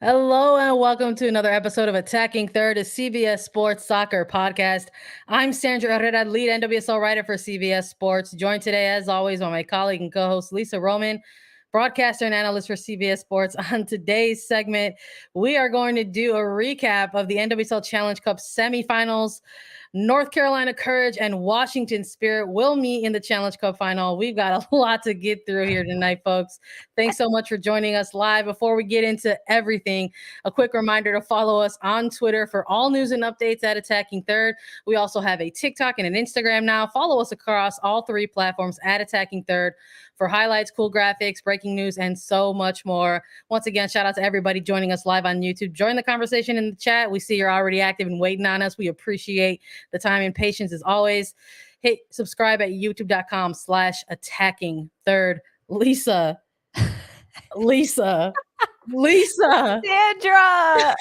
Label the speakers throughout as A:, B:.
A: Hello and welcome to another episode of Attacking Third, a CBS Sports Soccer podcast. I'm Sandra and Herrera, lead NWSL writer for CBS Sports. Joined today, as always, by my colleague and co-host Lisa Roman, broadcaster and analyst for CBS Sports. On today's segment, we are going to do a recap of the NWSL Challenge Cup Semifinals. North Carolina Courage and Washington Spirit will meet in the Challenge Cup final. We've got a lot to get through here tonight, folks. Thanks so much for joining us live. Before we get into everything, a quick reminder to follow us on Twitter for all news and updates at Attacking Third. We also have a TikTok and an Instagram now. Follow us across all three platforms at Attacking Third for highlights, cool graphics, breaking news, and so much more. Once again, shout out to everybody joining us live on YouTube. Join the conversation in the chat. We see you're already active and waiting on us. We appreciate the time and patience as always. Hit subscribe at youtube.com/attacking third. Lisa.
B: Sandra.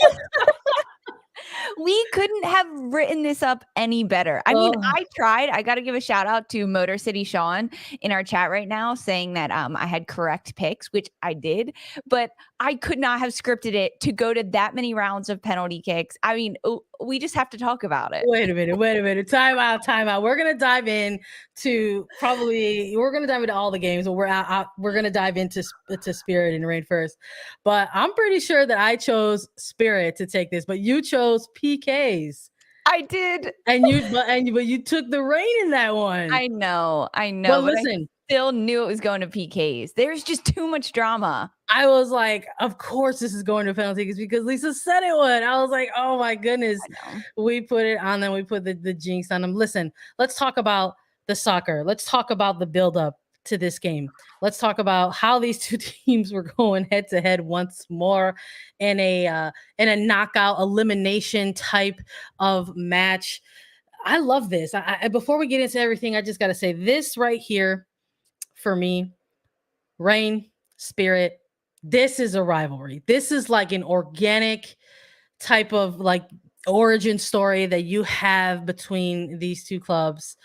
B: We couldn't have written this up any better. I mean, I tried. I got to give a shout out to Motor City Sean in our chat right now saying that I had correct picks, which I did, but I could not have scripted it to go to that many rounds of penalty kicks. I mean, we just have to talk about it.
A: Wait a minute. Time out. We're going to dive into all the games, but we're going to dive into Spirit and Rain first. But I'm pretty sure that I chose Spirit to take this, but you chose PKs.
B: I did.
A: But you took the Rain in that one.
B: I know.
A: But listen,
B: I still knew it was going to PKs. There's just too much drama.
A: I was like, of course this is going to penalties because Lisa said it would. I was like, oh my goodness. We put it on them. We put the jinx on them. Listen, let's talk about the soccer. Let's talk about the buildup to this game. Let's talk about how these two teams were going head to head once more in a knockout elimination type of match. I love this. Before we get into everything, I just got to say this right here for me, Rain, Spirit, this is a rivalry. This is like an organic type of like origin story that you have between these two clubs.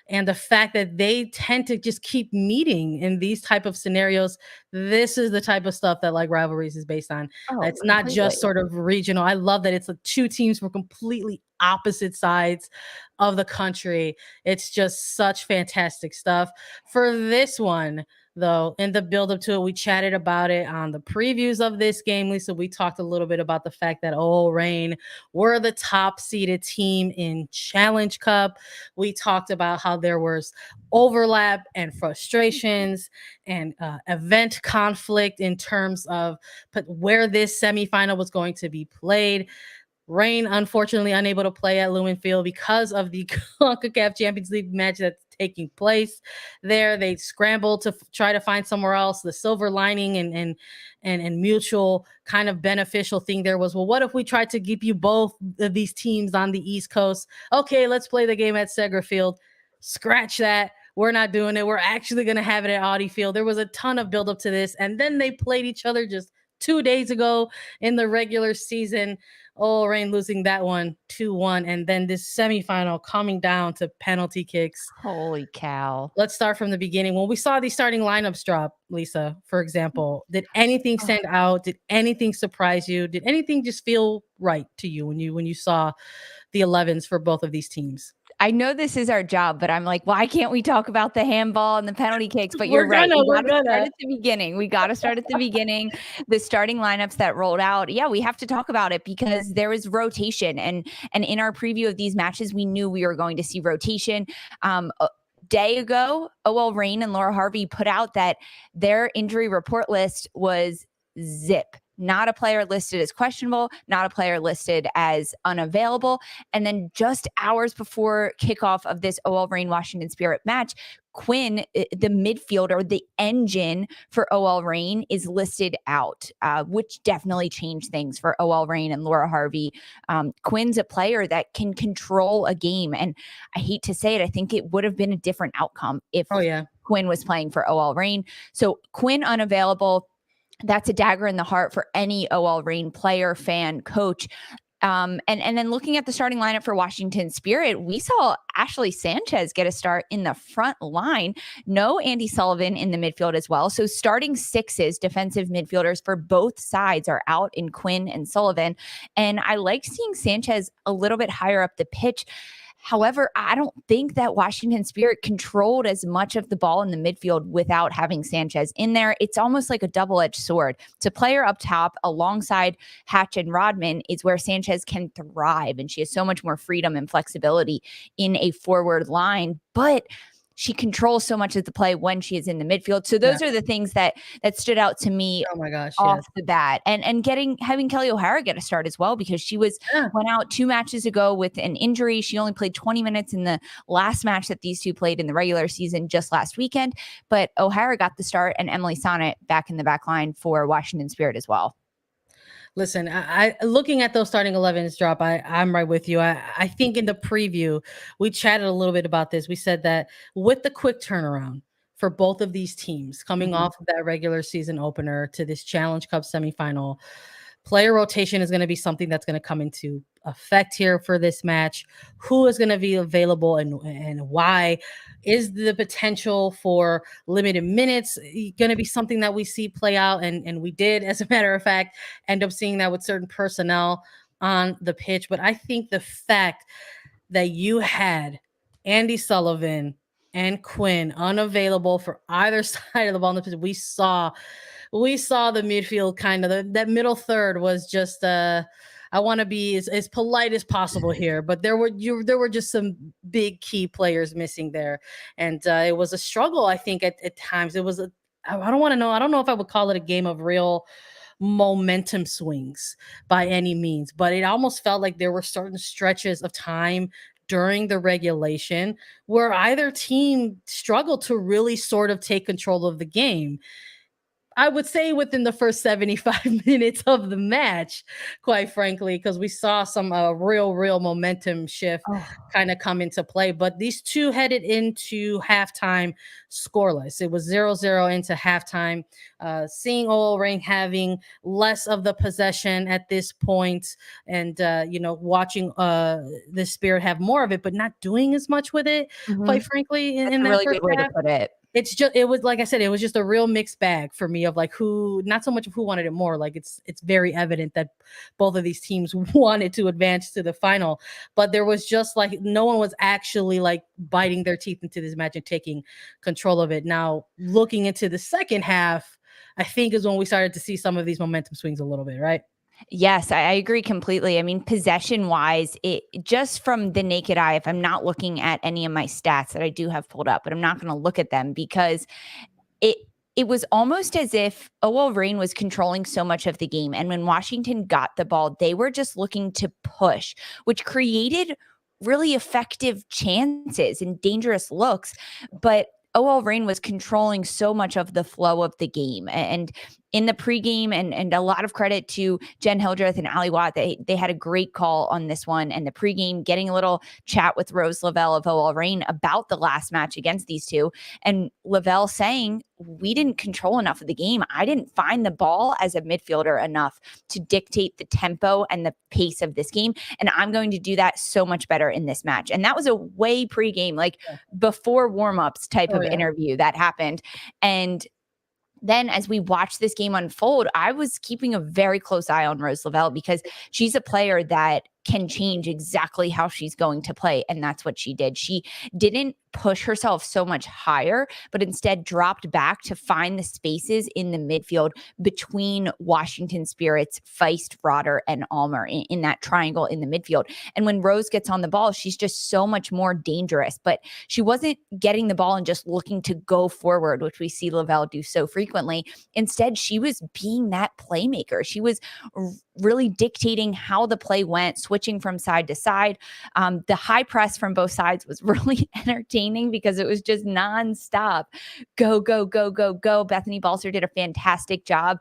A: And the fact that they tend to just keep meeting in these type of scenarios, this is the type of stuff that like rivalries is based on. It's not just sort of regional. I love that it's like two teams from completely opposite sides of the country. It's just such fantastic stuff. For this one, though, in the build-up to it, we chatted about it on the previews of this game, Lisa. We talked a little bit about the fact that Rain were the top-seeded team in Challenge Cup. We talked about how there was overlap and frustrations and event conflict in terms of where this semifinal was going to be played. Rain, unfortunately, unable to play at Lumen Field because of the CONCACAF Champions League match that's taking place there. They scrambled to try to find somewhere else. The silver lining and mutual kind of beneficial thing there was, well, what if we tried to keep you both of these teams on the East Coast? Okay, let's play the game at Segra Field. Scratch that. We're not doing it. We're actually going to have it at Audi Field. There was a ton of buildup to this, and then they played each other just 2 days ago in the regular season. Rain losing that one 2-1, and then this semifinal coming down to penalty kicks.
B: Holy cow.
A: Let's start from the beginning. When we saw these starting lineups drop, Lisa, for example, did anything stand out? Did anything surprise you? Did anything just feel right to you when you saw the 11s for both of these teams?
B: I know this is our job, but I'm like, why can't we talk about the handball and the penalty kicks? But you're right. We got to start at the beginning. The starting lineups that rolled out. Yeah, we have to talk about it because there was rotation. And in our preview of these matches, we knew we were going to see rotation. Day ago, OL Reign and Laura Harvey put out that their injury report list was zip. Not a player listed as questionable, not a player listed as unavailable. And then just hours before kickoff of this OL Reign Washington Spirit match, Quinn, the midfielder, the engine for OL Reign, is listed out, which definitely changed things for OL Reign and Laura Harvey. Quinn's a player that can control a game. And I hate to say it, I think it would have been a different outcome if Quinn was playing for OL Reign. So Quinn unavailable. That's a dagger in the heart for any OL Reign player, fan, coach. And then looking at the starting lineup for Washington Spirit, we saw Ashley Sanchez get a start in the front line. No Andy Sullivan in the midfield as well. So starting sixes, defensive midfielders for both sides are out in Quinn and Sullivan. And I like seeing Sanchez a little bit higher up the pitch. However, I don't think that Washington Spirit controlled as much of the ball in the midfield without having Sanchez in there. It's almost like a double-edged sword. To play her up top alongside Hatch and Rodman is where Sanchez can thrive, and she has so much more freedom and flexibility in a forward line. But she controls so much of the play when she is in the midfield. So those are the things that stood out to me.
A: Oh my gosh,
B: off the bat, and having Kelly O'Hara get a start as well, because she went out 2 matches ago with an injury. She only played 20 minutes in the last match that these two played in the regular season just last weekend. But O'Hara got the start, and Emily Sonnet back in the back line for Washington Spirit as well.
A: Listen, I looking at those starting 11s drop, I'm right with you. I think in the preview, we chatted a little bit about this. We said that with the quick turnaround for both of these teams coming off of that regular season opener to this Challenge Cup semifinal, player rotation is going to be something that's going to come into effect here for this match. Who is going to be available and why? Is the potential for limited minutes going to be something that we see play out? And we did, as a matter of fact, end up seeing that with certain personnel on the pitch. But I think the fact that you had Andy Sullivan and Quinn unavailable for either side of the ball, we saw the midfield kind of that middle third was just I want to be as polite as possible here, but there were just some big key players missing there, and it was a struggle. I think at times it was I don't know if I would call it a game of real momentum swings by any means, but it almost felt like there were certain stretches of time during the regulation where either team struggled to really sort of take control of the game. I would say within the first 75 minutes of the match, quite frankly, because we saw some real momentum shift kind of come into play. But these two headed into halftime scoreless. It was 0-0 into halftime. Seeing OL Reign having less of the possession at this point, and watching the Spirit have more of it, but not doing as much with it, quite frankly, in that
B: really
A: first
B: good way
A: half.
B: to put it.
A: It was like I said, it was just a real mixed bag for me of like not so much of who wanted it more. Like it's very evident that both of these teams wanted to advance to the final, but there was just like no one was actually like biting their teeth into this match and taking control of it. Now, looking into the second half, I think is when we started to see some of these momentum swings a little bit, right?
B: Yes, I agree completely. I mean, possession wise, it just from the naked eye, if I'm not looking at any of my stats that I do have pulled up, but I'm not going to look at them because it was almost as if OL Reign was controlling so much of the game. And when Washington got the ball, they were just looking to push, which created really effective chances and dangerous looks. But OL Reign was controlling so much of the flow of the game. And in the pregame, and a lot of credit to Jen Hildreth and Ali Watt, they had a great call on this one. And the pregame, getting a little chat with Rose Lavelle of OL Reign about the last match against these two. And Lavelle saying, we didn't control enough of the game. I didn't find the ball as a midfielder enough to dictate the tempo and the pace of this game. And I'm going to do that so much better in this match. And that was a way pregame, like before warmups type of interview that happened. And then as we watched this game unfold, I was keeping a very close eye on Rose Lavelle because she's a player that can change exactly how she's going to play. And that's what she did. She didn't push herself so much higher, but instead dropped back to find the spaces in the midfield between Washington Spirit's Feist, Rotter, and Almer in that triangle in the midfield. And when Rose gets on the ball, she's just so much more dangerous, but she wasn't getting the ball and just looking to go forward, which we see Lavelle do so frequently. Instead, she was being that playmaker. She was really dictating how the play went, switching from side to side. The high press from both sides was really entertaining because it was just nonstop. Go, go, go, go, go. Bethany Balser did a fantastic job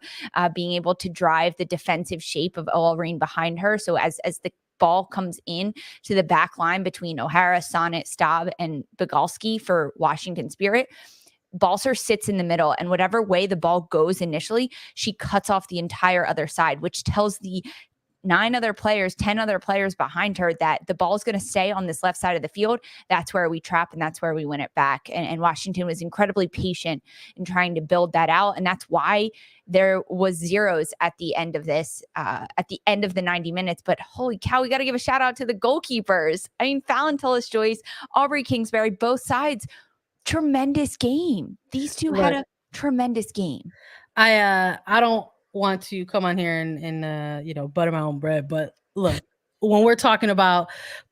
B: being able to drive the defensive shape of OL Reign behind her. So as the ball comes in to the back line between O'Hara, Sonnet, Staub, and Bogalski for Washington Spirit, Balser sits in the middle, and whatever way the ball goes initially, she cuts off the entire other side, which tells the 9 other players, 10 other players behind her, that the ball is going to stay on this left side of the field. That's where we trap and that's where we win it back. And Washington was incredibly patient in trying to build that out. And that's why there was zeros at the end of this, at the end of the 90 minutes. But holy cow, we got to give a shout out to the goalkeepers. I mean, Fallon, Tullis-Joyce, Aubrey, Kingsbury, both sides, tremendous game. These two had a tremendous game.
A: I don't want to come on here and butter my own bread, but look, when we're talking about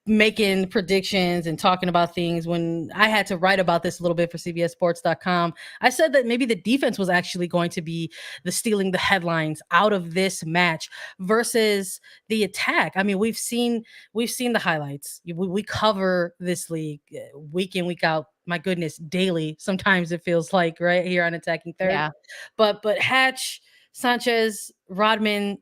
A: making predictions and talking about things, when I had to write about this a little bit for CBSSports.com, I said that maybe the defense was actually going to be stealing the headlines out of this match versus the attack. I mean, we've seen the highlights. We cover this league week in, week out. My goodness, daily. Sometimes it feels like, right here on Attacking Third. Yeah. But Hatch, Sanchez, Rodman,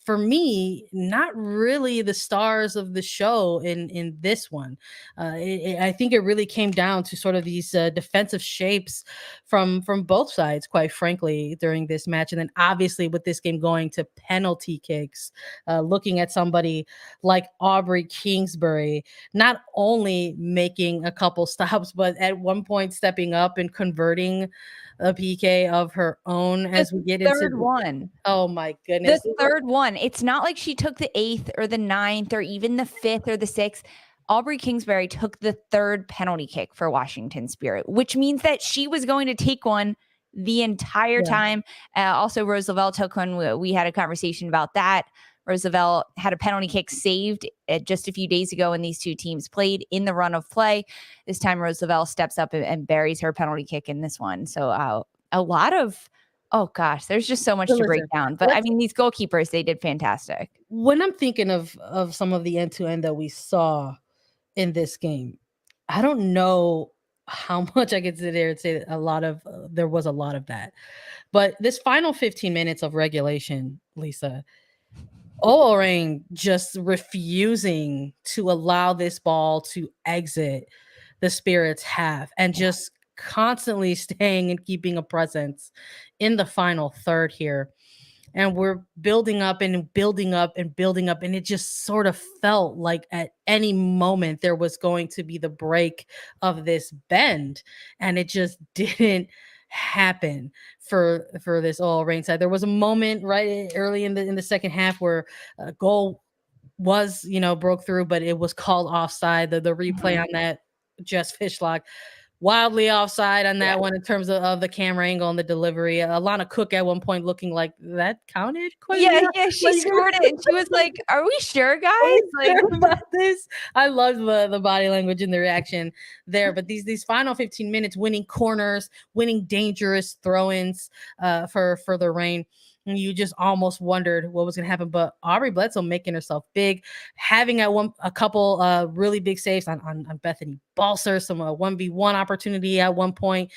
A: for me, not really the stars of the show in this one. I think it really came down to sort of these defensive shapes from both sides, quite frankly, during this match. And then obviously with this game going to penalty kicks, looking at somebody like Aubrey Kingsbury, not only making a couple stops, but at one point stepping up and converting a PK of her own as we get into the
B: third one.
A: Oh my goodness.
B: The third one. It's not like she took the 8th or the 9th or even the 5th or the 6th. Aubrey Kingsbury took the 3rd penalty kick for Washington Spirit, which means that she was going to take one the entire time. Also, Rose Lavelle took one. We had a conversation about that. Rose Lavelle had a penalty kick saved just a few days ago when these two teams played in the run of play. This time, Rose Lavelle steps up and buries her penalty kick in this one. So a lot of, oh gosh, there's just so much to break down. But I mean, these goalkeepers, they did fantastic.
A: When I'm thinking of some of the end-to-end that we saw in this game, I don't know how much I could sit there and say that there was a lot of that. But this final 15 minutes of regulation, Lisa, Reign just refusing to allow this ball to exit the Spirits half and just constantly staying and keeping a presence in the final third here. And we're building up and building up and building up. And it just sort of felt like at any moment there was going to be the break of this bend. And it just didn't happen for this Reign side. There was a moment right early in the second half where a goal was, broke through, but it was called offside. The replay on that, Jess Fishlock, wildly offside on that one in terms of the camera angle and the delivery. Alana Cook at one point looking like that counted.
B: She scored it. And she was like, "Are we sure, guys?
A: Sure about this?" I love the body language and the reaction there. But these final 15 minutes, winning corners, winning dangerous throw-ins for the Reign. And you just almost wondered what was going to happen. But Aubrey Bledsoe making herself big, having a couple really big saves on Bethany Balser, some 1v1 opportunity at one point,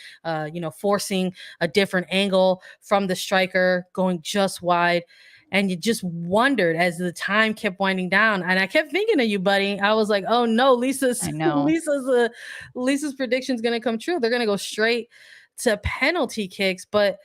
A: forcing a different angle from the striker, going just wide. And you just wondered as the time kept winding down. And I kept thinking of you, buddy. I was like, oh no, Lisa's prediction's going to come true. They're going to go straight to penalty kicks. But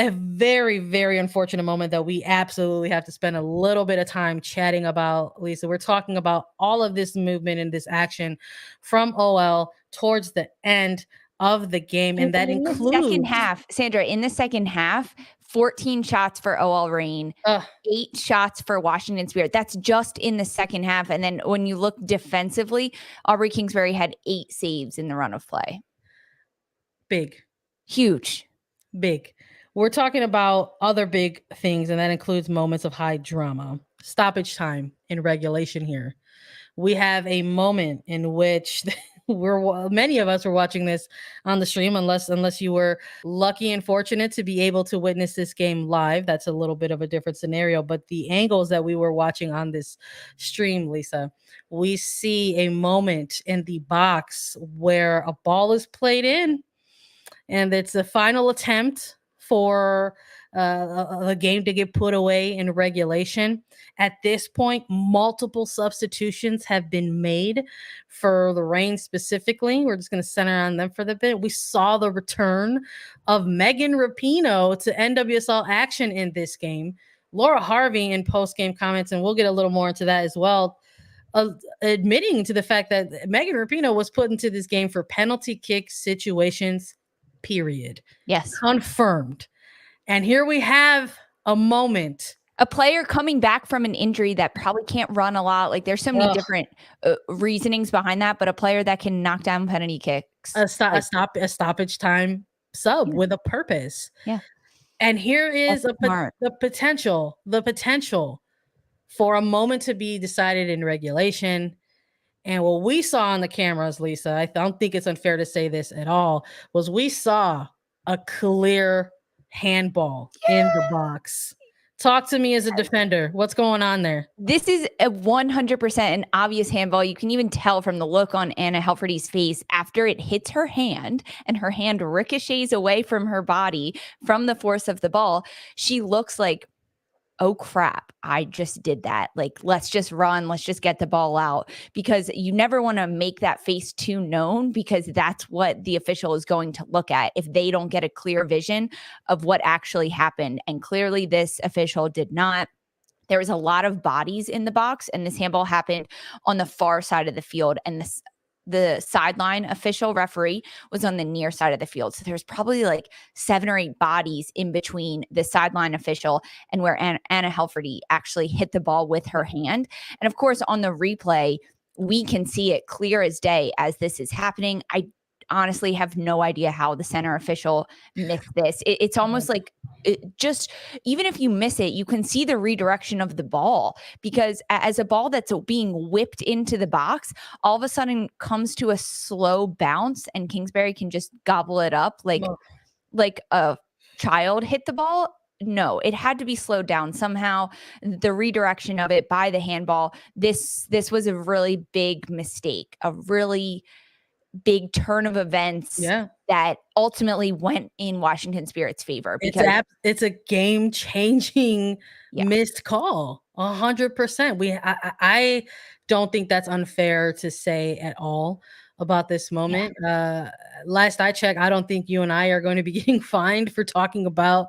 A: a very, very unfortunate moment that we absolutely have to spend a little bit of time chatting about, Lisa. We're talking about all of this movement and this action from OL towards the end of the game. And that includes
B: the second half, Sandra, in the second half, 14 shots for OL Reign, 8 shots for Washington Spirit. That's just in the second half. And then when you look defensively, Aubrey Kingsbury had 8 saves in the run of play.
A: Big.
B: Huge.
A: Big. We're talking about other big things, and that includes moments of high drama. Stoppage time in regulation here. We have a moment in which many of us were watching this on the stream, unless you were lucky and fortunate to be able to witness this game live. That's a little bit of a different scenario. But the angles that we were watching on this stream, Lisa, we see a moment in the box where a ball is played in, and it's a final attempt for a game to get put away in regulation. At this point, multiple substitutions have been made for the Reign specifically. We're just going to center on them for the bit. We saw the return of Megan Rapinoe to NWSL action in this game. Laura Harvey in post-game comments, and we'll get a little more into that as well, admitting to the fact that Megan Rapinoe was put into this game for penalty kick situations, period.
B: Yes.
A: Confirmed. And here we have a moment.
B: A player coming back from an injury that probably can't run a lot. Like there's so many different reasonings behind that, but a player that can knock down penalty kicks.
A: A stoppage time sub with a purpose.
B: Yeah.
A: And here is the potential for a moment to be decided in regulation. And what we saw on the cameras, Lisa, I don't think it's unfair to say this at all, was we saw a clear handball in the box. Talk to me as a defender. What's going on there?
B: This is a 100% an obvious handball. You can even tell from the look on Anna Helferty's face after it hits her hand and her hand ricochets away from her body from the force of the ball. She looks like, oh crap, I just did that. Like, let's just run. Let's just get the ball out, because you never want to make that face too known, because that's what the official is going to look at if they don't get a clear vision of what actually happened. And clearly this official did not. There was a lot of bodies in the box, and this handball happened on the far side of the field, and the sideline official referee was on the near side of the field. So there's probably like 7 or 8 bodies in between the sideline official and where Anna Helferty actually hit the ball with her hand. And of course, on the replay, we can see it clear as day as this is happening. I honestly have no idea how the center official missed this. It's almost like just, even if you miss it, you can see the redirection of the ball, because as a ball that's being whipped into the box, all of a sudden comes to a slow bounce and Kingsbury can just gobble it up like a child hit the ball. No, it had to be slowed down somehow. The redirection of it by the handball, this was a really big mistake, a really big turn of events that ultimately went in Washington Spirit's favor. Because
A: it's a game-changing missed call, 100%. I don't think that's unfair to say at all about this moment. Last I checked, I don't think you and I are going to be getting fined for talking about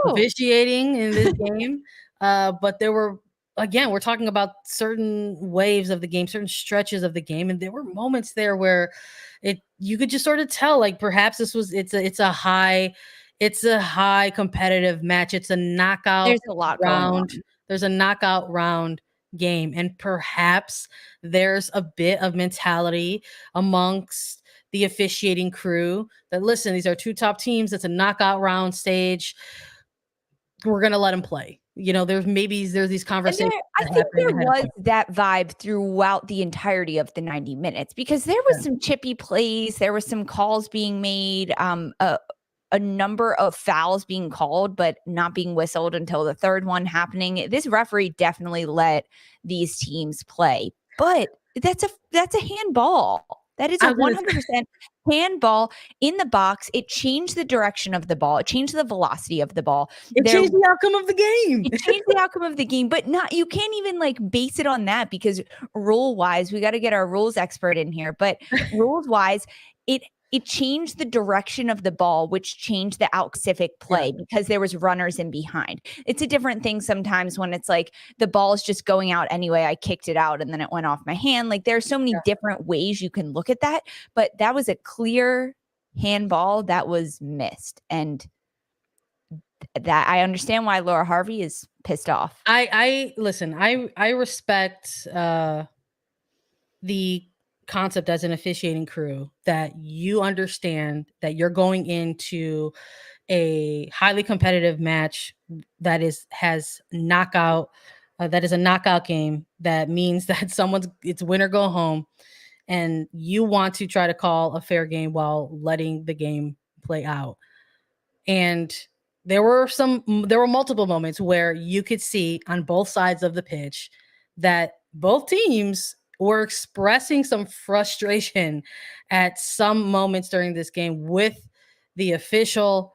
A: officiating in this game. But there were, again, we're talking about certain waves of the game, certain stretches of the game, and there were moments there where you could just sort of tell, like, perhaps it's a high competitive match. It's a knockout.
B: There's a lot
A: round.
B: Going on.
A: There's a knockout round game, and perhaps there's a bit of mentality amongst the officiating crew that, listen, these are 2 top teams. It's a knockout round stage. We're gonna let them play. You know, there's these conversations.
B: I think there was that vibe throughout the entirety of the 90 minutes, because there was some chippy plays. There was some calls being made, a number of fouls being called, but not being whistled until the third one happening. This referee definitely let these teams play, but that's a handball. That is a 100% handball in the box. It changed the direction of the ball. It changed the velocity of the ball.
A: It changed the outcome of the game.
B: It changed the outcome of the game, but you can't even like base it on that, because rule wise, we got to get our rules expert in here, but rules wise, it changed the direction of the ball, which changed the out-civic play because there was runners in behind. It's a different thing sometimes when it's like the ball is just going out anyway. I kicked it out and then it went off my hand. Like there's so many different ways you can look at that, but that was a clear handball that was missed. And that I understand why Laura Harvey is pissed off.
A: I listen, I respect the concept as an officiating crew, that you understand that you're going into a highly competitive match that is a knockout game. That means that it's win or go home, and you want to try to call a fair game while letting the game play out. And there were multiple moments where you could see on both sides of the pitch that both teams were expressing some frustration at some moments during this game with the official.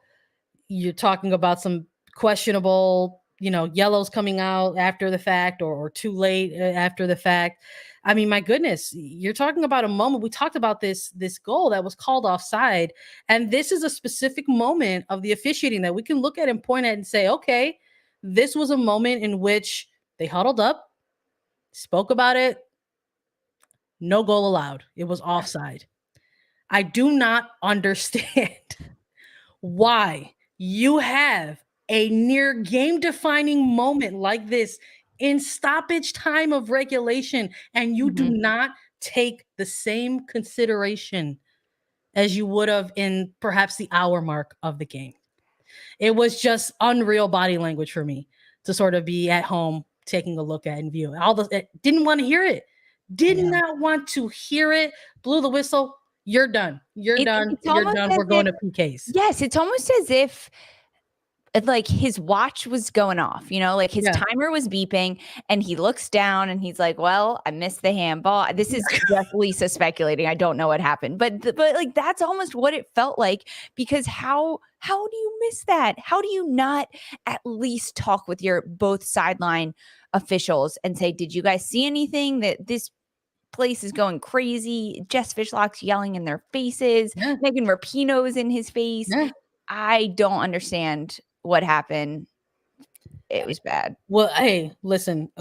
A: You're talking about some questionable, yellows coming out after the fact or too late after the fact. I mean, my goodness, you're talking about a moment. We talked about this goal that was called offside, and this is a specific moment of the officiating that we can look at and point at and say, okay, This was a moment in which they huddled up, spoke about it. No goal allowed. It was offside. I do not understand why you have a near game-defining moment like this in stoppage time of regulation, and you do not take the same consideration as you would have in perhaps the hour mark of the game. It was just unreal body language for me to sort of be at home taking a look at and view. Didn't want to hear it. Did not want to hear it. Blew the whistle. You're done. You're done. You're done. We're going to PKs.
B: Yes, it's almost as if like his watch was going off, like his timer was beeping, and he looks down and he's like, well, I missed the handball. This is just Lisa speculating. I don't know what happened, but like, that's almost what it felt like, because how do you miss that? How do you not at least talk with your both sideline officials and say, did you guys see anything? That this place is going crazy. Jess Fishlock's yelling in their faces. Megan Rapinoe's in his face. I don't understand what happened. It was bad.
A: Well, hey, listen,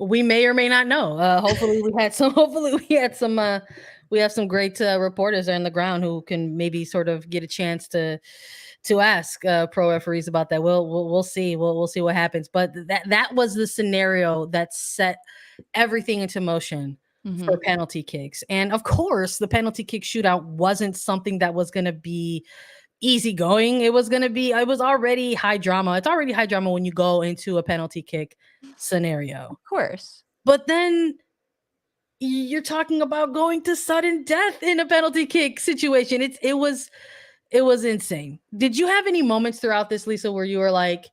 A: we may or may not know. Hopefully we have some great reporters on the ground who can maybe sort of get a chance to ask pro referees about that. We'll see. We'll see what happens. But that was the scenario that set everything into motion for penalty kicks. And of course, the penalty kick shootout wasn't something that was going to be easygoing. It was already high drama. It's already high drama when you go into a penalty kick scenario.
B: Of course.
A: But then you're talking about going to sudden death in a penalty kick situation. It was insane. Did you have any moments throughout this, Lisa, where you were like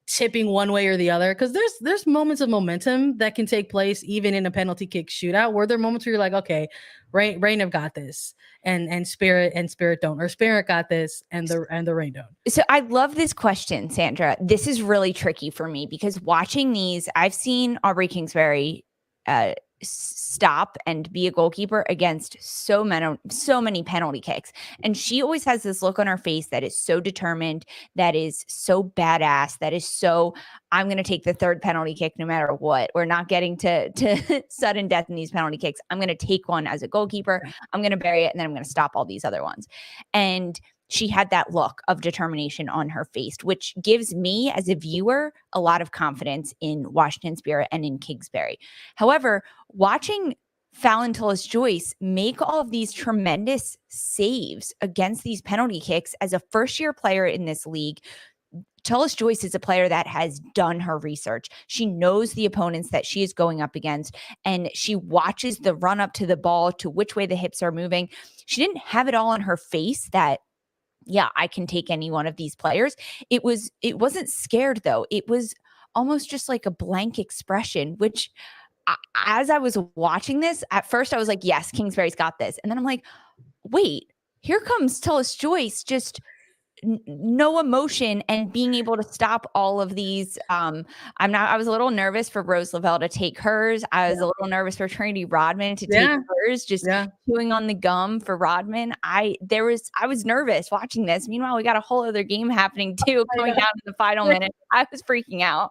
A: tipping one way or the other? Because there's moments of momentum that can take place even in a penalty kick shootout. Were there moments where you're like, okay, Reign have got this, and Spirit don't, or Spirit got this and the Reign don't?
B: So I love this question, Sandra. This is really tricky for me, because watching these, I've seen Aubrey Kingsbury stop and be a goalkeeper against so many penalty kicks, and she always has this look on her face that is so determined, that is so badass, that is so, I'm going to take the third penalty kick no matter what. We're not getting to sudden death in these penalty kicks. I'm going to take one as a goalkeeper. I'm going to bury it, and then I'm going to stop all these other ones. And she had that look of determination on her face, which gives me as a viewer a lot of confidence in Washington Spirit and in Kingsbury. However, watching Fallon Tullis-Joyce make all of these tremendous saves against these penalty kicks as a first-year player in this league, Tullis-Joyce is a player that has done her research. She knows the opponents that she is going up against, and she watches the run up to the ball, to which way the hips are moving. She didn't have it all on her face that, yeah, I can take any one of these players. It wasn't scared, though. It was almost just like a blank expression, which as I was watching this, at first I was like, yes, Kingsbury's got this. And then I'm like, wait, here comes Tullis-Joyce, just no emotion and being able to stop all of these. I was a little nervous for Rose Lavelle to take hers. I was a little nervous for Trinity Rodman to take hers, just chewing on the gum for Rodman. I was nervous watching this. Meanwhile, we got a whole other game happening too, coming down to the final minute. I was freaking out.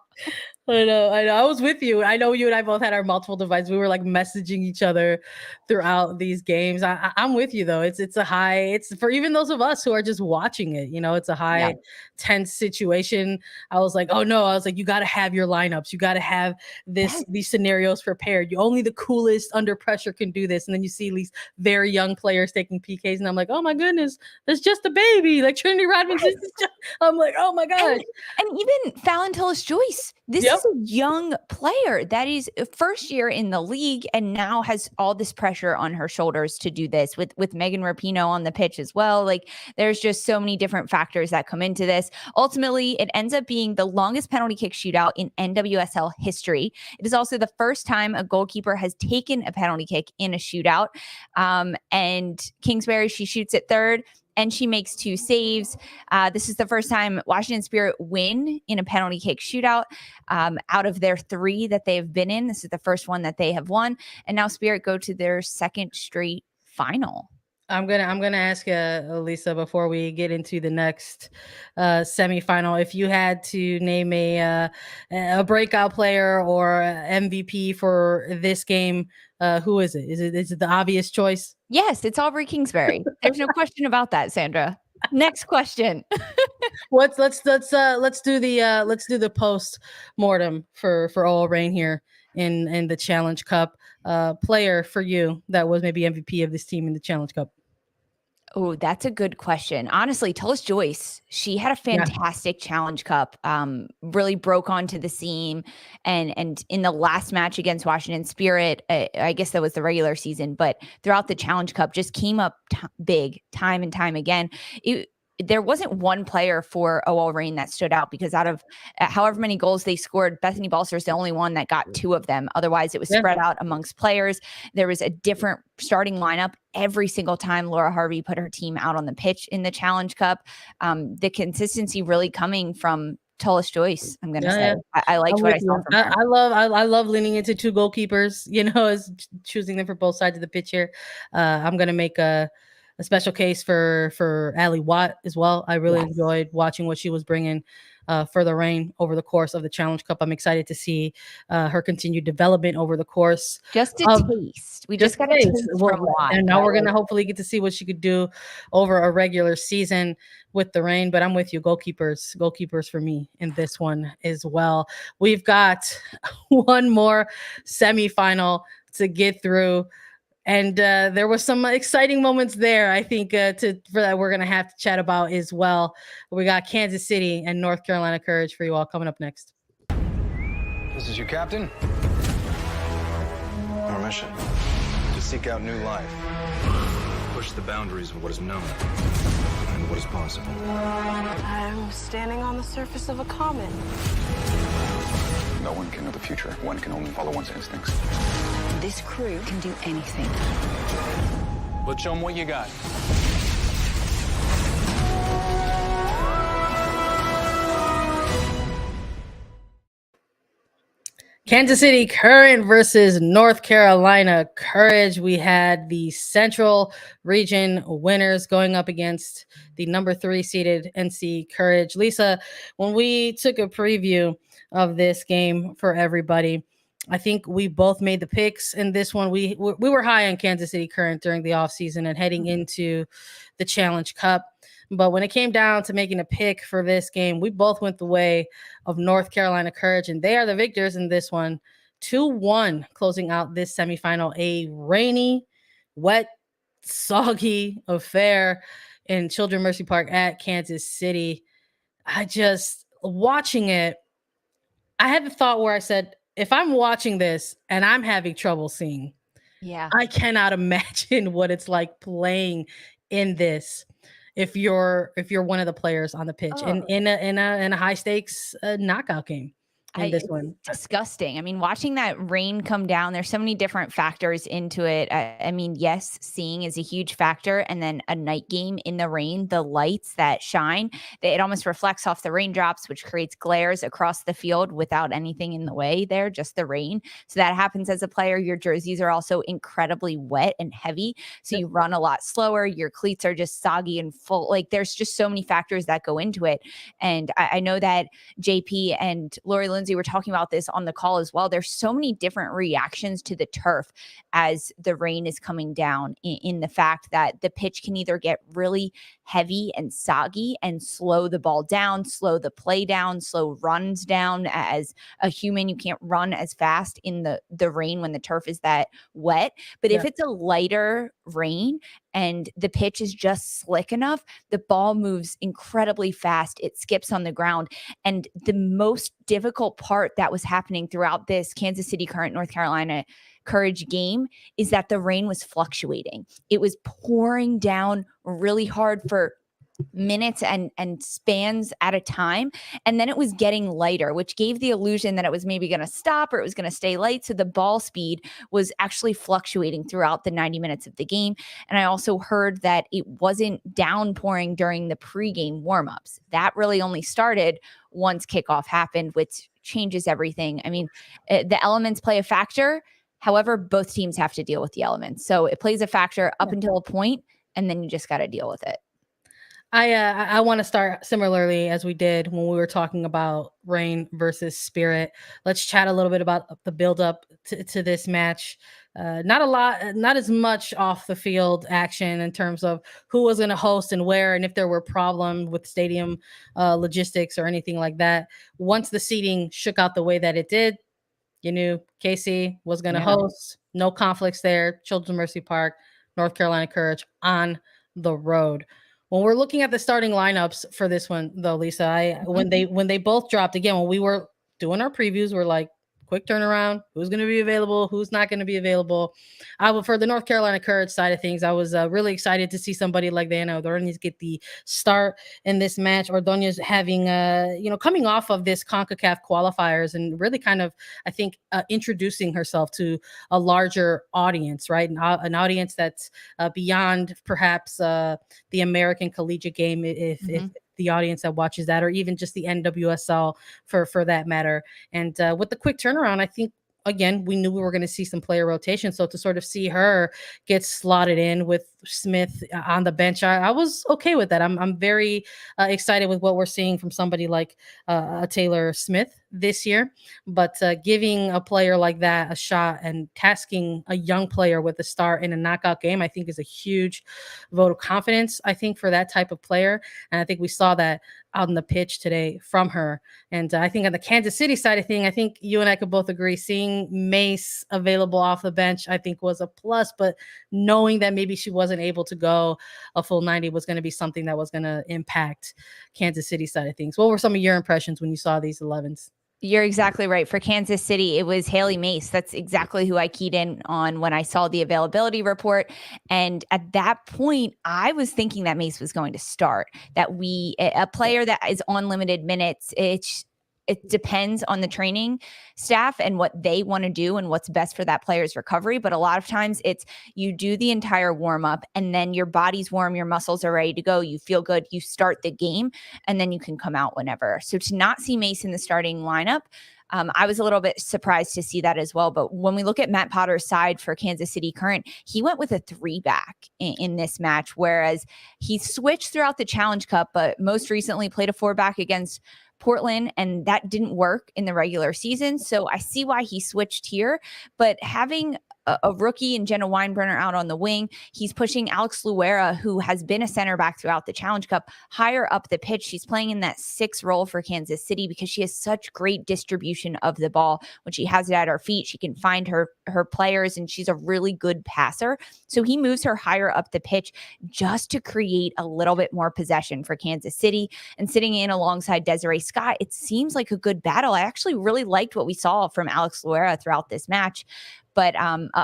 A: I know. I was with you. I know you and I both had our multiple devices. We were like messaging each other throughout these games. I'm with you though. It's for even those of us who are just watching it, it's a high tense situation. I was like, oh no. I was like, you got to have your lineups. You got to have these scenarios prepared. Only the coolest under pressure can do this. And then you see these very young players taking PKs, and I'm like, oh my goodness, there's just a baby. Like Trinity Rodman. I'm like, oh my gosh.
B: And even Fallon Tullis-Joyce. This is a young player that is first year in the league and now has all this pressure on her shoulders to do this with Megan Rapinoe on the pitch as well. Like, there's just so many different factors that come into this. Ultimately, it ends up being the longest penalty kick shootout in NWSL history. It is also the first time a goalkeeper has taken a penalty kick in a shootout. And Kingsbury, she shoots at third, and she makes 2 saves. This is the first time Washington Spirit win in a penalty kick shootout. Out of their 3 that they have been in, this is the first one that they have won. And now Spirit go to their second straight final.
A: I'm gonna ask Lisa, before we get into the next semifinal, if you had to name a breakout player or MVP for this game, who is it? Is it the obvious choice?
B: Yes, it's Aubrey Kingsbury. There's no question about that, Sandra. Next question.
A: Let's do the post mortem for all rain here in the Challenge Cup. Player for you that was maybe MVP of this team in the Challenge Cup.
B: Oh, that's a good question. Honestly, Tullis-Joyce, she had a fantastic Challenge Cup, really broke onto the scene. And in the last match against Washington Spirit, I guess that was the regular season, but throughout the Challenge Cup just came up big time and time again. There wasn't one player for OL Reign that stood out, because out of however many goals they scored, Bethany Balcer is the only one that got 2 of them. Otherwise, it was spread out amongst players. There was a different starting lineup every single time Laura Harvey put her team out on the pitch in the Challenge Cup. The consistency really coming from Tullis-Joyce, I'm going to say. I liked what I saw from her.
A: I love leaning into 2 goalkeepers, as choosing them for both sides of the pitch here. I'm going to make a special case for Ali Watt as well. I really enjoyed watching what she was bringing for the Reign over the course of the Challenge Cup. I'm excited to see her continued development over the course.
B: Just a taste. We just got a taste from Watt.
A: And now we're going to hopefully get to see what she could do over a regular season with the Reign. But I'm with you. Goalkeepers for me in this one as well. We've got one more semifinal to get through. And there was some exciting moments there, I think, for that we're going to have to chat about as well. We got Kansas City and North Carolina Courage for you all coming up next.
C: This is your captain. Our mission: to seek out new life, push the boundaries of what is known and what is possible.
D: I'm standing on the surface of a comet.
E: No one can know the future. One can only follow one's instincts.
D: This crew can do anything.
C: Let's show them what you got.
A: Kansas City Current versus North Carolina Courage. We had the Central Region winners going up against the number 3 seeded NC Courage. Lisa, when we took a preview of this game for everybody, I think we both made the picks in this one. We were high on Kansas City Current during the offseason and heading into the Challenge Cup. But when it came down to making a pick for this game, we both went the way of North Carolina Courage, and they are the victors in this one. 2-1 closing out this semifinal. A rainy, wet, soggy affair in Children's Mercy Park at Kansas City. Watching it, I had the thought where I said, if I'm watching this and I'm having trouble seeing, I cannot imagine what it's like playing in this. If you're one of the players on the pitch and in a high stakes knockout game. This one.
B: Disgusting. I mean, watching that rain come down, there's so many different factors into it. I mean, yes, seeing is a huge factor. And then a night game in the rain, the lights that shine, it almost reflects off the raindrops, which creates glares across the field without anything in the way there, just the rain. So that happens as a player. Your jerseys are also incredibly wet and heavy. So you run a lot slower. Your cleats are just soggy and full. Like, there's just so many factors that go into it. And I know that JP and Lori Lindsay were talking about this on the call as well. There's so many different reactions to the turf as the rain is coming down, in the fact that the pitch can either get really heavy and soggy and slow the ball down, slow the play down, slow runs down. As a human, you can't run as fast in the rain when the turf is that wet. But if it's a lighter rain and the pitch is just slick enough, the ball moves incredibly fast. It skips on the ground. And the most difficult part that was happening throughout this Kansas City Current North Carolina Courage game is that the rain was fluctuating. It was pouring down really hard for minutes and spans at a time. And then it was getting lighter, which gave the illusion that it was maybe going to stop or it was going to stay light. So the ball speed was actually fluctuating throughout the 90 minutes of the game. And I also heard that it wasn't downpouring during the pregame warmups. That really only started once kickoff happened, which changes everything. I mean, the elements play a factor. However, both teams have to deal with the elements. So it plays a factor up until a point. and then you just got to deal with it.
A: I want to start similarly as we did when we were talking about Rain versus Spirit. Let's chat a little bit about the build up to this match. Not a lot, not as much off the field action in terms of who was going to host and where, and if there were problems with stadium logistics or anything like that. Once the seating shook out the way that it did, you knew KC was going to host. No conflicts there. Children's Mercy Park, North Carolina Courage on the road. When we're looking at the starting lineups for this one, though, Lisa, when they both dropped, again, when we were doing our previews, we're like, quick turnaround, who's going to be available, who's not going to be available. For the North Carolina Courage side of things, I was really excited to see somebody like Debhina Ordonez get the start in this match. Ordonez having, coming off of this CONCACAF qualifiers and really kind of, I think, introducing herself to a larger audience, right? An audience that's beyond perhaps the American collegiate game, if the audience that watches that, or even just the NWSL for that matter. And with the quick turnaround, I think, again, we knew we were going to see some player rotation. So to sort of see her get slotted in with Smith on the bench, I was okay with that. I'm very excited with what we're seeing from somebody like Taylor Smith this year, but giving a player like that a shot and tasking a young player with a start in a knockout game, I think is a huge vote of confidence, I think, for that type of player. And I think we saw that out on the pitch today from her. And I think on the Kansas City side of thing, I think you and I could both agree seeing Mace available off the bench, I think was a plus, but knowing that maybe she wasn't able to go a full 90 was going to be something that was going to impact Kansas City side of things. What were some of your impressions when you saw these 11s?
B: You're exactly right. For Kansas City, it was Haley Mace. That's exactly who I keyed in on when I saw the availability report. And at that point, I was thinking that Mace was going to start, that a player that is on limited minutes, it depends on the training staff and what they want to do and what's best for that player's recovery. But a lot of times it's you do the entire warm up and then your body's warm, your muscles are ready to go. You feel good. You start the game and then you can come out whenever. So to not see Mace in the starting lineup, I was a little bit surprised to see that as well. But when we look at Matt Potter's side for Kansas City Current, he went with a 3-back in this match, whereas he switched throughout the Challenge Cup, but most recently played a 4-back against Portland, and that didn't work in the regular season. So I see why he switched here, but having a rookie and Jenna Weinbrenner out on the wing, he's pushing Alex Luera, who has been a center back throughout the Challenge Cup, higher up the pitch. She's playing in that 6 role for Kansas City because she has such great distribution of the ball. When she has it at her feet, she can find her players, and she's a really good passer. So he moves her higher up the pitch just to create a little bit more possession for Kansas City. And sitting in alongside Desiree Scott, it seems like a good battle. I actually really liked what we saw from Alex Luera throughout this match. But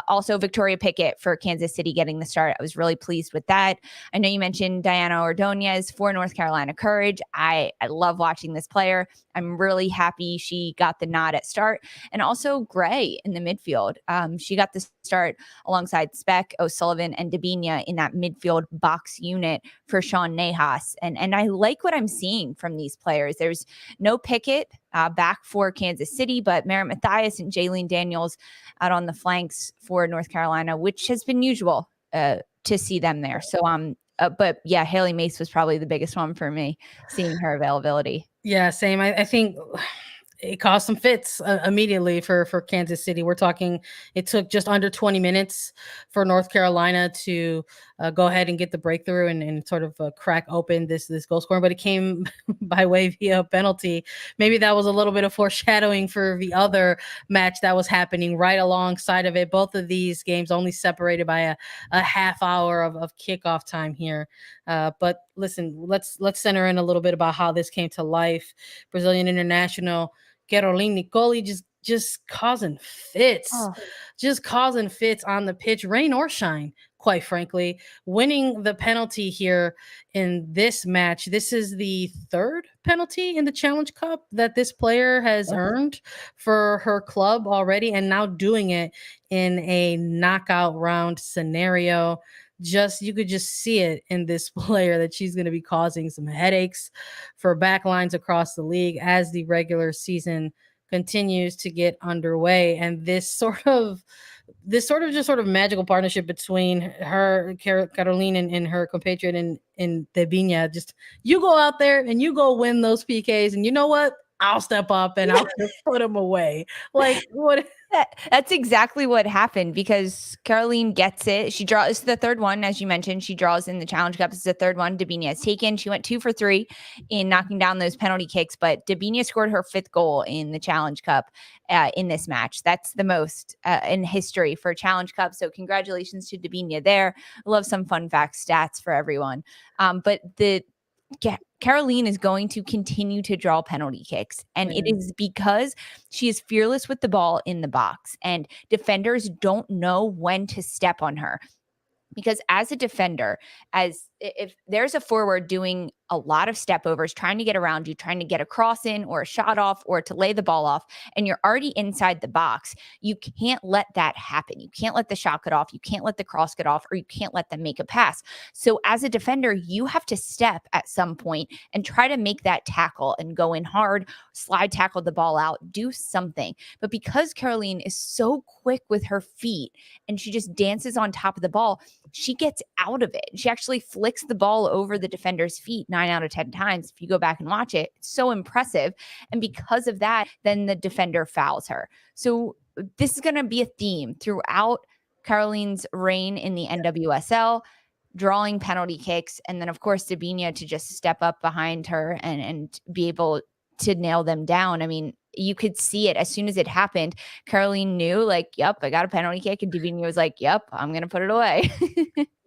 B: also Victoria Pickett for Kansas City getting the start. I was really pleased with that. I know you mentioned Debhina Ordonez for North Carolina Courage. I love watching this player. I'm really happy she got the nod at start. And also Gray in the midfield. She got the start alongside Speck, O'Sullivan, and Debhina in that midfield box unit for Sean Nahas. And I like what I'm seeing from these players. There's no Pickett back for Kansas City, but Merritt Mathias and Jaylene Daniels out on the flanks for North Carolina, which has been usual to see them there. So, but yeah, Haley Mace was probably the biggest one for me, seeing her availability.
A: Yeah, same. I think it caused some fits immediately for Kansas City. We're talking, it took just under 20 minutes for North Carolina to go ahead and get the breakthrough and sort of crack open this goal scoring, but it came by way via penalty. Maybe that was a little bit of foreshadowing for the other match that was happening right alongside of it. Both of these games only separated by a half hour of kickoff time here. But listen, let's center in a little bit about how this came to life. Brazilian international Kerolin Nicoli just causing fits, just causing fits on the pitch, rain or shine, quite frankly, winning the penalty here in this match. This is the 3rd penalty in the Challenge Cup that this player has earned for her club already, and now doing it in a knockout round scenario. You could just see it in this player that she's going to be causing some headaches for backlines across the league as the regular season continues to get underway, and this sort of magical partnership between her, Kerolin, and her compatriot in Debhina. Just, you go out there and you go win those PKs, and you know what? I'll step up and I'll just put them away. Like, what?
B: That's exactly what happened, because Kerolin gets it. She draws the third one, as you mentioned. She draws in the Challenge Cup. It's the third one Debhina has taken. She went 2 for 3 in knocking down those penalty kicks, but Debhina scored her 5th goal in the Challenge Cup in this match. That's the most in history for Challenge Cup. So congratulations to Debhina there. I love some fun fact stats for everyone. But Kerolin is going to continue to draw penalty kicks, and it is because she is fearless with the ball in the box, and defenders don't know when to step on her. Because as a defender, if there's a forward doing a lot of step overs, trying to get around you, trying to get a cross in or a shot off or to lay the ball off, and you're already inside the box, you can't let that happen. You can't let the shot get off. You can't let the cross get off, or you can't let them make a pass. So as a defender, you have to step at some point and try to make that tackle and go in hard, slide tackle the ball out, do something. But because Kerolin is so quick with her feet and she just dances on top of the ball, she gets out of it. She actually flicks the ball over the defender's feet 9 out of 10 times. If you go back and watch it, it's so impressive. And because of that, then the defender fouls her. So this is going to be a theme throughout Kerolin's reign in the NWSL, drawing penalty kicks. And then, of course, Debhina to just step up behind her and be able to nail them down. I mean, you could see it as soon as it happened. Kerolin knew, like, yep, I got a penalty kick, and Debhina was like, yep, I'm gonna put it away.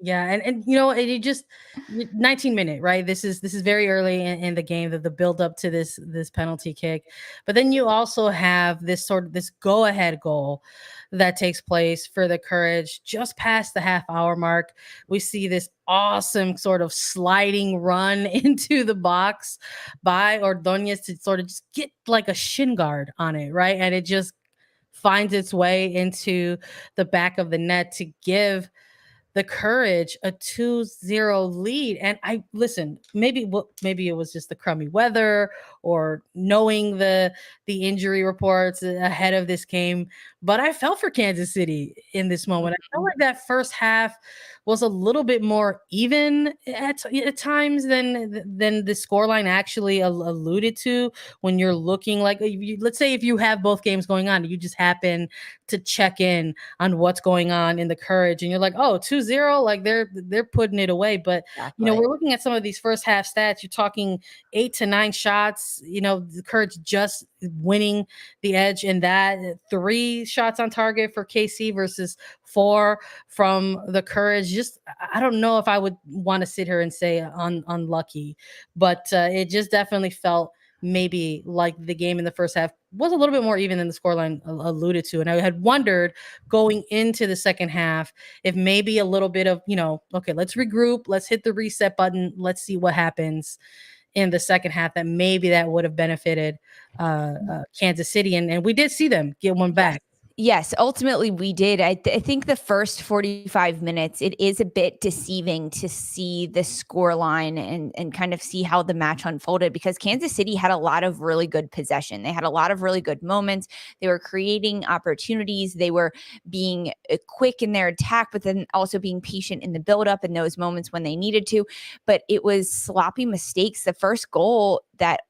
A: Yeah, and you know, it just 19-minute, right? This is very early in the game, the build up to this penalty kick, but then you also have this go ahead goal that takes place for the Courage just past the half-hour mark. We see this awesome sort of sliding run into the box by Ordonez to sort of just get like a shin guard on it, right? And it just finds its way into the back of the net to give the Courage a 2-0 lead. And maybe it was just the crummy weather or knowing the injury reports ahead of this game, but I felt for Kansas City in this moment. I felt like that first half was a little bit more even at times than the scoreline actually alluded to. When you're looking, like, let's say if you have both games going on, you just happen to check in on what's going on in the Courage, and you're like, oh, 2-0, like they're putting it away. But
B: exactly.
A: You know, we're looking at some of these first half stats. You're talking 8 to 9 shots. You know, the Courage just winning the edge in that. 3 shots on target for KC versus 4 from the Courage. Just, I don't know if I would want to sit here and say unlucky, but it just definitely felt maybe like the game in the first half was a little bit more even than the scoreline alluded to. And I had wondered going into the second half if maybe a little bit of, you know, okay, let's regroup, let's hit the reset button, let's see what happens in the second half, that maybe that would have benefited Kansas City. And we did see them get one back.
B: Yes, ultimately we did. I think the first 45 minutes, it is a bit deceiving to see the score line and kind of see how the match unfolded, because Kansas City had a lot of really good possession. They had a lot of really good moments. They were creating opportunities. They were being quick in their attack, but then also being patient in the buildup in those moments when they needed to. But it was sloppy mistakes. The first goal that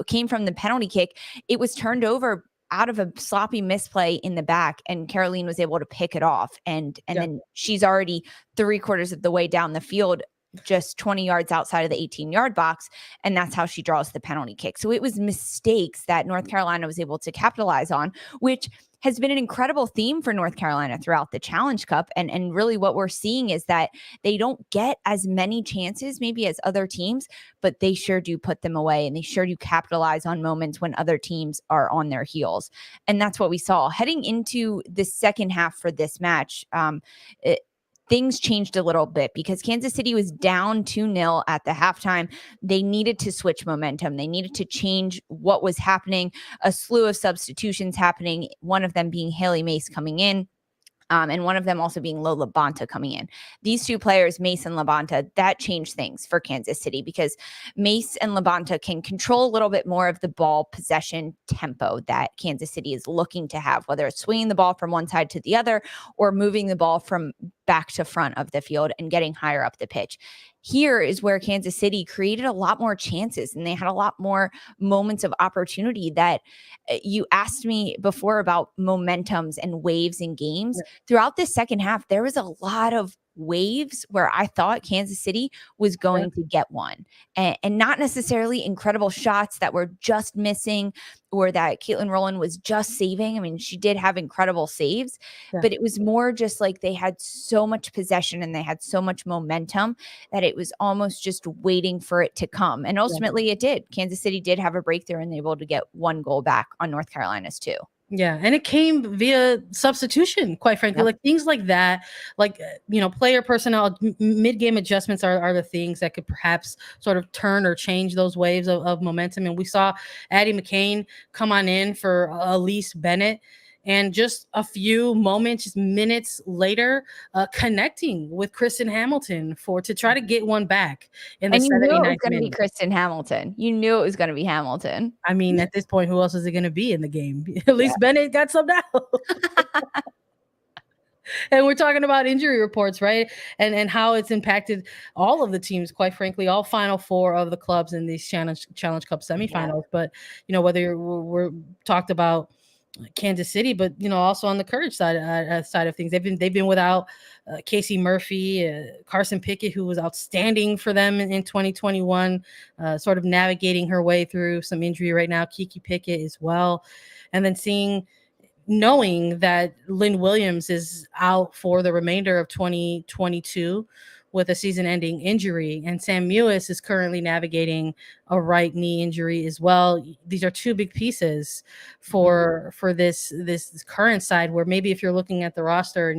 B: came from the penalty kick, it was turned over out of a sloppy misplay in the back, and Kerolin was able to pick it off. And then she's already 3/4 of the way down the field, just 20 yards outside of the 18-yard box. And that's how she draws the penalty kick. So it was mistakes that North Carolina was able to capitalize on, which has been an incredible theme for North Carolina throughout the Challenge Cup. And really what we're seeing is that they don't get as many chances maybe as other teams, but they sure do put them away, and they sure do capitalize on moments when other teams are on their heels. And that's what we saw heading into the second half for this match. Things changed a little bit because Kansas City was down 2-0 at the halftime. They needed to switch momentum. They needed to change what was happening. A slew of substitutions happening, one of them being Haley Mace coming in. And one of them also being Lo LaBonta coming in. These two players, Mace and LaBonta, that changed things for Kansas City because Mace and LaBonta can control a little bit more of the ball possession tempo that Kansas City is looking to have, whether it's swinging the ball from one side to the other or moving the ball from back to front of the field and getting higher up the pitch. Here is where Kansas City created a lot more chances and they had a lot more moments of opportunity that you asked me before about momentums and waves in games. Yeah. Throughout the second half, there was a lot of waves where I thought Kansas City was going to get one and not necessarily incredible shots that were just missing or that Caitlin Rowland was just saving. I mean, she did have incredible saves, but it was more just like they had so much possession and they had so much momentum that it was almost just waiting for it to come. And ultimately it did. Kansas City did have a breakthrough and they were able to get one goal back on North Carolina's 2.
A: Yeah, and it came via substitution, quite frankly. Like things like that, like, player personnel, mid-game adjustments are the things that could perhaps sort of turn or change those waves of momentum. And we saw Addie McCain come on in for Elise Bennett. And just a few moments, just minutes later, connecting with Kristen Hamilton to try to get one back in the 79th minute.
B: And you knew it was going to be Kristen Hamilton. You knew it was going to be Hamilton.
A: I mean, at this point, who else is it going to be in the game? At least Bennett got subbed out. And we're talking about injury reports, right? And how it's impacted all of the teams, quite frankly, all Final Four of the clubs in these Challenge Cup semifinals. But, whether we're talked about Kansas City, but also on the Courage side of things, they've been without Casey Murphy, Carson Pickett, who was outstanding for them in 2021, sort of navigating her way through some injury right now. Kiki Pickett as well, and then knowing that Lynn Williams is out for the remainder of 2022 with a season-ending injury, and Sam Mewis is currently navigating a right knee injury as well. These are two big pieces for this current side, where maybe if you're looking at the roster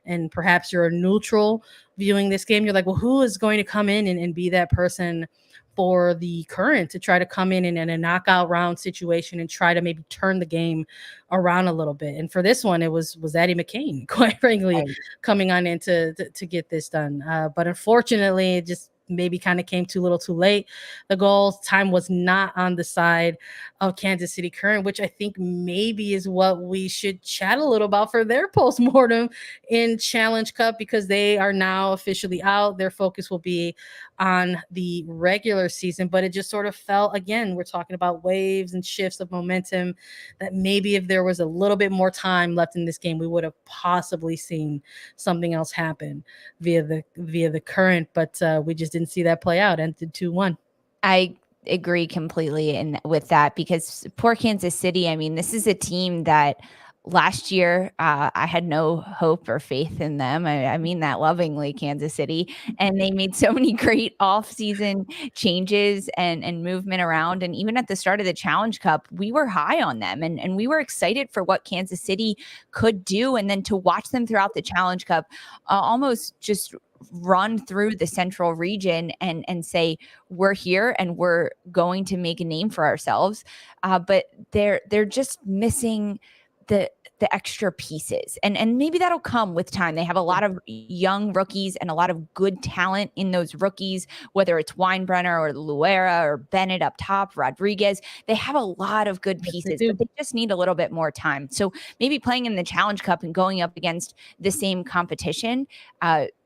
A: and perhaps you're a neutral viewing this game, you're like, well, who is going to come in and be that person for the Current to try to come in a knockout round situation and try to maybe turn the game around a little bit. And for this one, it was Addie McCain, quite frankly, coming on in to get this done. But unfortunately, it just maybe kind of came too little too late. The goal time was not on the side of Kansas City Current, which I think maybe is what we should chat a little about for their postmortem in Challenge Cup, because they are now officially out. Their focus will be on the regular season, but it just sort of felt, again, we're talking about waves and shifts of momentum, that maybe if there was a little bit more time left in this game, we would have possibly seen something else happen via the Current, but we just didn't see that play out. Ended 2-1.
B: I agree completely with that, because poor Kansas City, I mean, this is a team that last year I had no hope or faith in them. I mean that lovingly, Kansas City. And they made so many great off-season changes and movement around. And even at the start of the Challenge Cup, we were high on them and we were excited for what Kansas City could do. And then to watch them throughout the Challenge Cup almost just run through the central region and say, we're here and we're going to make a name for ourselves. But they're just missing the extra pieces. And maybe that'll come with time. They have a lot of young rookies and a lot of good talent in those rookies, whether it's Weinbrenner or Luera or Bennett up top, Rodriguez. They have a lot of good pieces, but they just need a little bit more time. So maybe playing in the Challenge Cup and going up against the same competition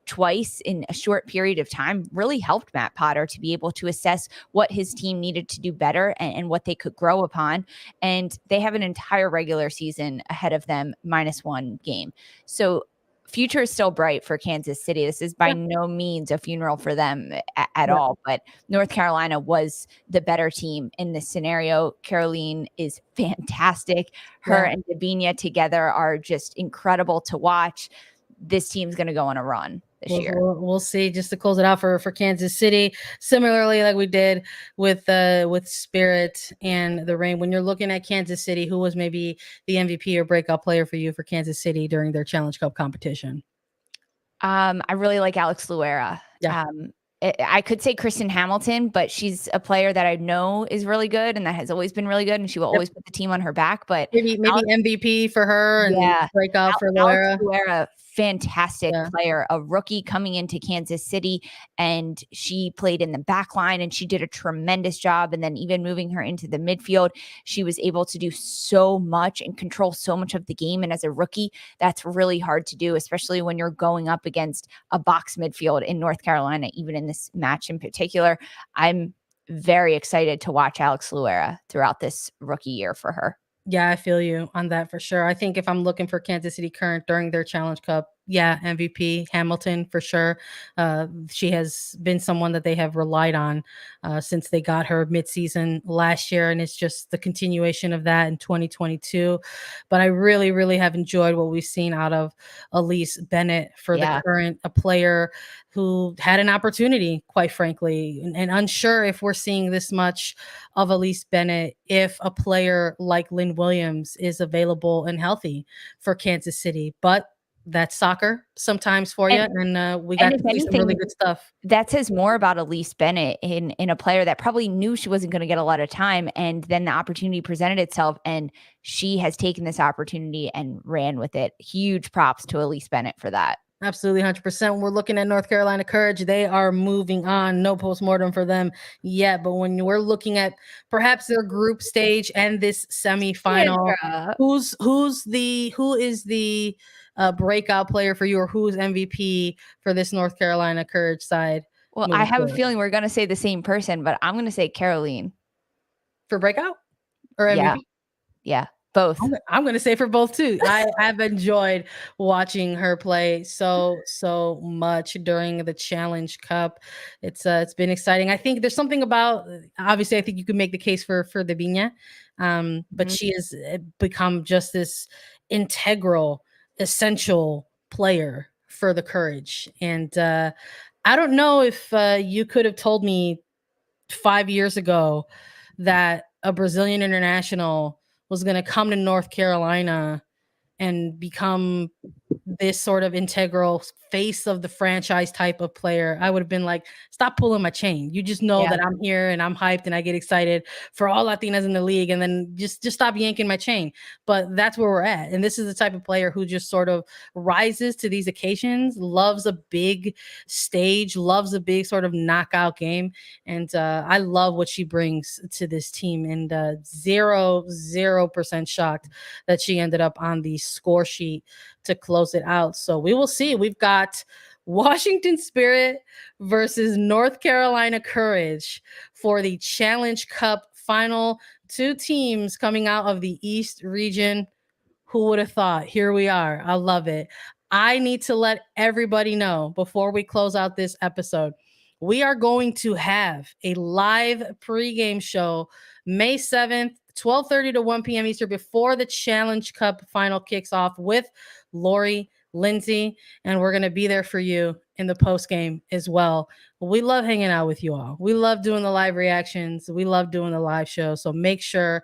B: twice in a short period of time really helped Matt Potter to be able to assess what his team needed to do better and what they could grow upon. And they have an entire regular season ahead of them, -1 game. So future is still bright for Kansas City. This is by no means a funeral for them at all, but North Carolina was the better team in this scenario. Kerolin is fantastic. Her and Debhina together are just incredible to watch. This team's going to go on a run this year.
A: We'll see. Just to close it out for Kansas City, similarly like we did with Spirit and the Reign. When you're looking at Kansas City, who was maybe the MVP or breakout player for you for Kansas City during their Challenge Cup competition?
B: I really like Alex Luera. I could say Kristen Hamilton, but she's a player that I know is really good and that has always been really good, and she will always put the team on her back. But
A: maybe MVP for her and breakout for
B: Alex
A: Loera.
B: Loera, fantastic player, a rookie coming into Kansas City, and she played in the back line and she did a tremendous job. And then even moving her into the midfield, she was able to do so much and control so much of the game. And as a rookie, that's really hard to do, especially when you're going up against a box midfield in North Carolina, even in this match in particular. I'm very excited to watch Alex Loera throughout this rookie year for her.
A: Yeah, I feel you on that for sure. I think if I'm looking for Kansas City Current during their Challenge Cup, MVP Hamilton for sure. She has been someone that they have relied on since they got her midseason last year, and it's just the continuation of that in 2022. But I really, really have enjoyed what we've seen out of Elise Bennett for the Current, a player who had an opportunity, quite frankly, and unsure if we're seeing this much of Elise Bennett if a player like Lynn Williams is available and healthy for Kansas City. But that's soccer sometimes for you, and we got to see some really good stuff.
B: That says more about Elise Bennett in a player that probably knew she wasn't going to get a lot of time, and then the opportunity presented itself, and she has taken this opportunity and ran with it. Huge props to Elise Bennett for that.
A: Absolutely, 100%. We're looking at North Carolina Courage. They are moving on. No postmortem for them yet. But when we're looking at perhaps their group stage and this semifinal, who is the breakout player for you, or who's MVP for this North Carolina Courage side?
B: Well, I have a feeling we're going to say the same person, but I'm going to say Kerolin.
A: For breakout or MVP?
B: Yeah. Both.
A: I'm going to say for both too. I have enjoyed watching her play so much during the Challenge Cup. It's been exciting. I think there's something about, obviously I think you could make the case for Debhina, but she has become just this integral, essential player for the Courage. And I don't know if you could have told me 5 years ago that a Brazilian international was going to come to North Carolina and become this sort of integral face of the franchise type of player. I would have been like, stop pulling my chain. You just know that I'm here and I'm hyped and I get excited for all Latinas in the league, and then just stop yanking my chain. But that's where we're at. And this is the type of player who just sort of rises to these occasions, loves a big stage, loves a big sort of knockout game. And I love what she brings to this team, and 0% shocked that she ended up on the score sheet to close it out. So we will see. We've got Washington Spirit versus North Carolina Courage for the Challenge Cup final. Two teams coming out of the East region. Who would have thought? Here we are. I love it. I need to let everybody know before we close out this episode, we are going to have a live pregame show May 7th, 12:30 to 1 p.m. Eastern, before the Challenge Cup final kicks off, with Lori, Lindsay, and we're going to be there for you in the post game as well. We love hanging out with you all. We love doing the live reactions. We love doing the live show. So make sure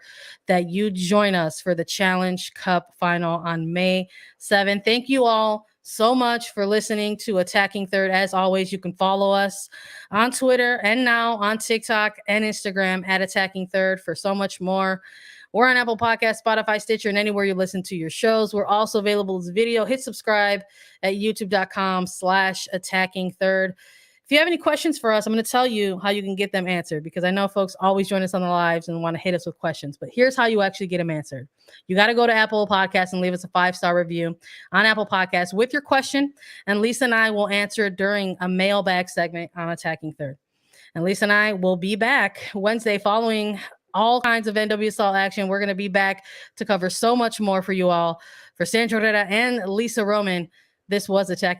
A: that you join us for the Challenge Cup final on May 7th. Thank you all so much for listening to Attacking Third. As always, you can follow us on Twitter and now on TikTok and Instagram at Attacking Third for so much more. We're on Apple Podcasts, Spotify, Stitcher, and anywhere you listen to your shows. We're also available as video. Hit subscribe at youtube.com/Attacking Third. If you have any questions for us, I'm going to tell you how you can get them answered, because I know folks always join us on the lives and want to hit us with questions, but here's how you actually get them answered. You got to go to Apple Podcasts and leave us a 5-star review on Apple Podcasts with your question, and Lisa and I will answer it during a mailbag segment on Attacking Third. And Lisa and I will be back Wednesday following all kinds of NWSL action. We're going to be back to cover so much more for you all. For Sandra Herrera and Lisa Roman, this was Attacking